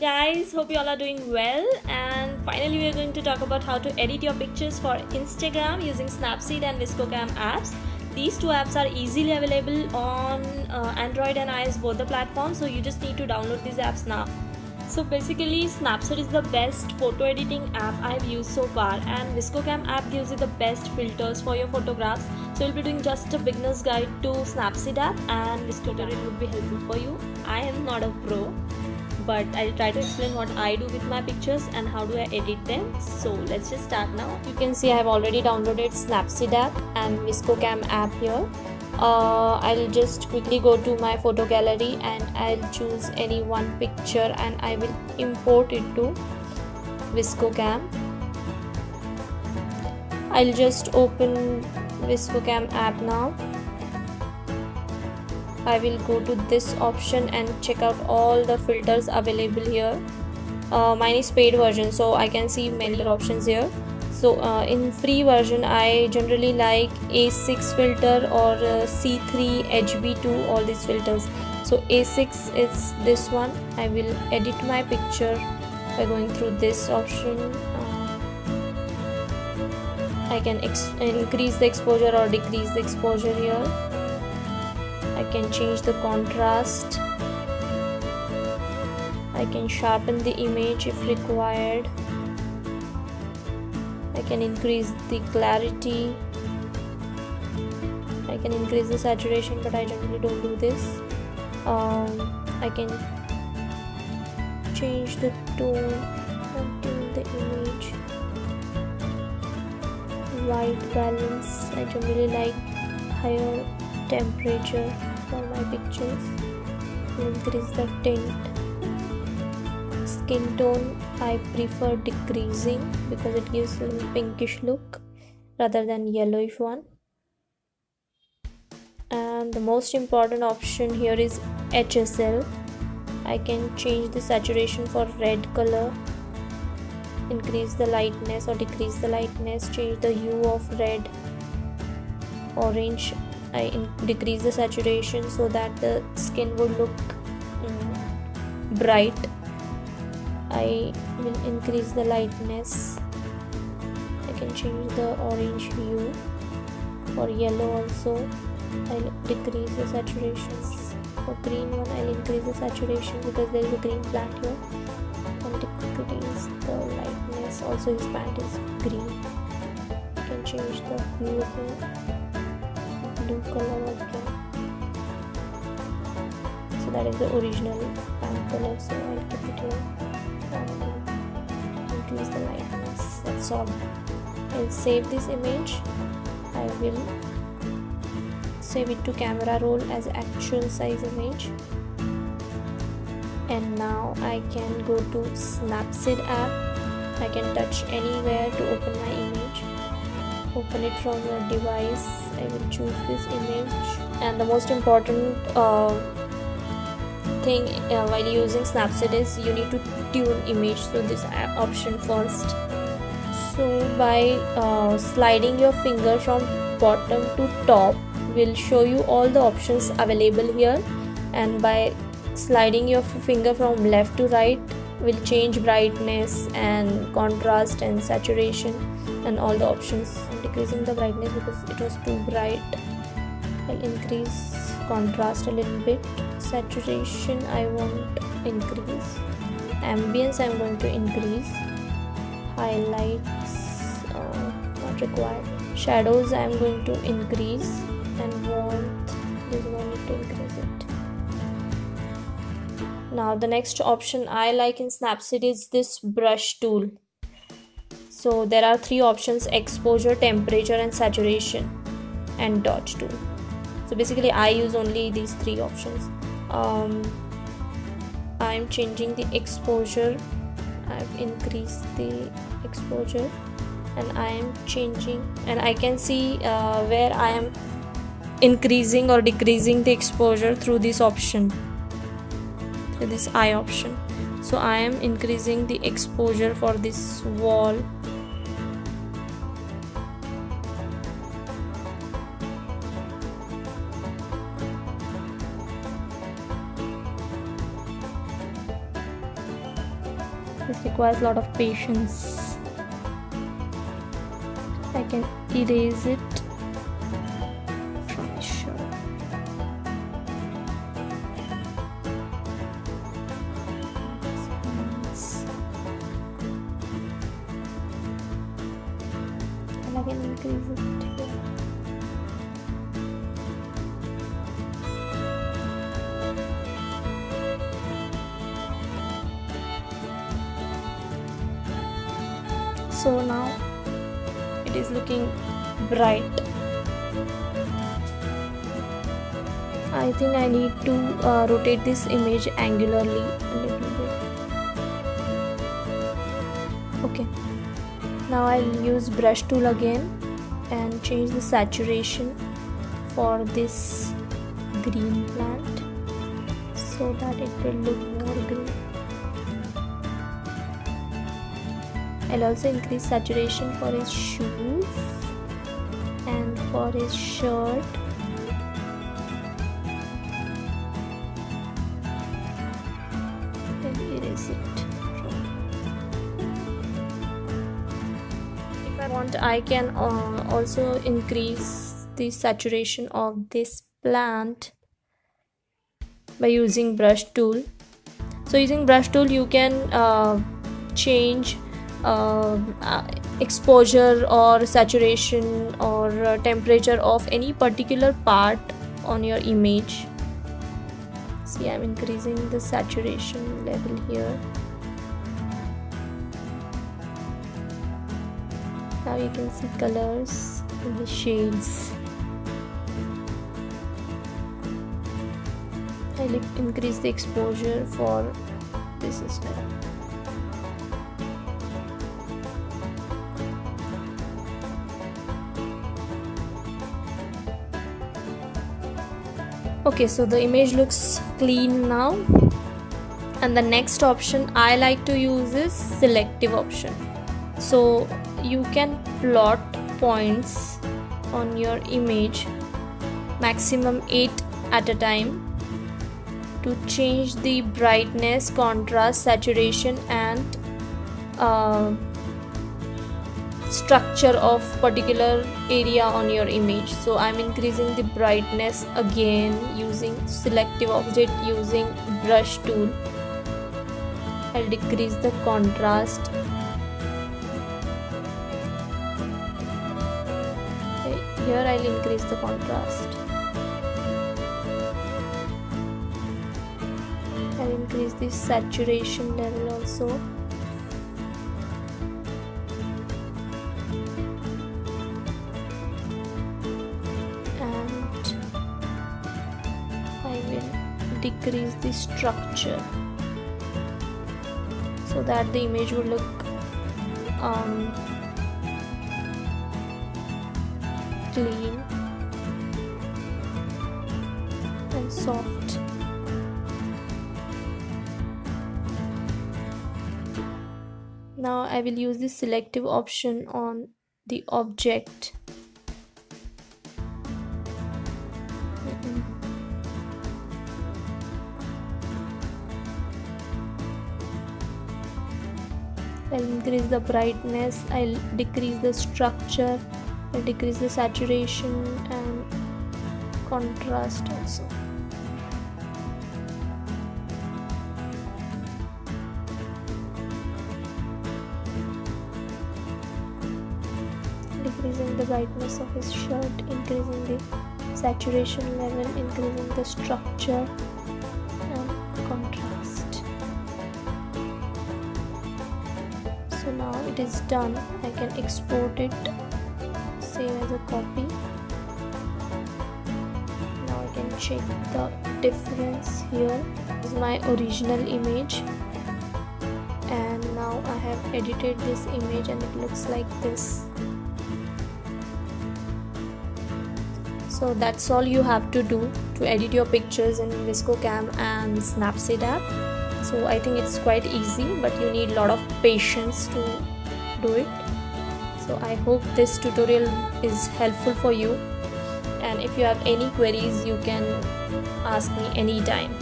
guys, hope you all are doing well, and finally we are going to talk about how to edit your pictures for Instagram using Snapseed and VSCOCAM apps. These two apps are easily available on Android and iOS, both the platforms, so you just need to download these apps now. So basically Snapseed is the best photo editing app I've used so far, and VSCOCAM app gives you the best filters for your photographs. So we'll be doing just a beginner's guide to Snapseed app, and this tutorial would be helpful for you. I am not a pro, but I'll try to explain what I do with my pictures and how do I edit them. So let's just start now. You can see I have already downloaded Snapseed app and VSCOCAM app here. I'll just quickly go to my photo gallery and I'll choose any one picture and I will import it to VSCOCAM. I'll just open VSCOCAM app now. I will go to this option and check out all the filters available here. Mine is paid version, so I can see many options here. So in free version I generally like A6 filter or C3, HB2, all these filters. So A6 is this one. I will edit my picture by going through this option. I can increase the exposure or decrease the exposure here. I can change the contrast. I can sharpen the image if required. I can increase the clarity. I can increase the saturation, but I generally don't do this. I can change the tone and tune the image. White balance. I generally like higher temperature for my pictures. Increase the tint. Skin tone I prefer decreasing because it gives a pinkish look rather than yellowish one. And the most important option here is HSL. I can change the saturation for red color, increase the lightness or decrease the lightness, change the hue of red, orange. I decrease the saturation so that the skin would look bright. I will increase the lightness. I can change the orange hue. For yellow also I'll decrease the saturation. For green one I'll increase the saturation because there is a green plant here, and decrease the lightness. Also his pant is green. I can change the hue of the blue color again. So that is the original pant color, so I'll keep it here. Increase the lightness. That's all. I'll save this image. I will save it to camera roll as actual size image. And now I can go to Snapseed app. I can touch anywhere to open my image. Open it from your device. I will choose this image. And the most important thing while using Snapseed is you need to tune image, so this option first. So by sliding your finger from bottom to top will show you all the options available here, and by sliding your finger from left to right will change brightness and contrast and saturation and all the options. I'm decreasing the brightness because it was too bright. I'll increase contrast a little bit. Saturation I won't increase. Ambience I'm going to increase. Highlights not required. Shadows I'm going to increase, and warmth is going to increase it. Now the next option I like in Snapseed is this brush tool. So there are three options: exposure, temperature and saturation, and dodge tool. So basically I use only these three options. I'm changing the exposure. I've increased the exposure, and I am changing, and I can see where I am increasing or decreasing the exposure through this option, through this eye option. So I am increasing the exposure for this wall. This requires a lot of patience. I can erase it from the shirt. And I can increase it here. So now it is looking bright. I think I need to rotate this image angularly a little bit. Okay, now I'll use brush tool again and change the saturation for this green plant so that it will look more green. I'll also increase saturation for his shoes and for his shirt. And erase it. If I want, I can also increase the saturation of this plant by using brush tool. So using brush tool you can change exposure or saturation or temperature of any particular part on your image. See, I'm increasing the saturation level here. Now you can see colors in the shades. I'll increase the exposure for this as well. Okay, so the image looks clean now, and the next option I like to use is selective option. So you can plot points on your image, maximum 8 at a time, to change the brightness, contrast, saturation and structure of particular area on your image. So I'm increasing the brightness again using selective object, using brush tool. I'll decrease the contrast. Okay, here I'll increase the contrast. I'll increase the saturation level also. Decrease the structure so that the image will look clean and soft. Now I will use the selective option on the object. I'll increase the brightness, I'll decrease the structure, I'll decrease the saturation and contrast also. Decreasing the brightness of his shirt, increasing the saturation level, increasing the structure and contrast. So now it is done. I can export it, save as a copy. Now I can check the difference here. This is my original image, and now I have edited this image and it looks like this. So that's all you have to do to edit your pictures in VSCOCAM and Snapseed app. So I think it's quite easy, but you need a lot of patience to do it. So I hope this tutorial is helpful for you, and if you have any queries you can ask me anytime.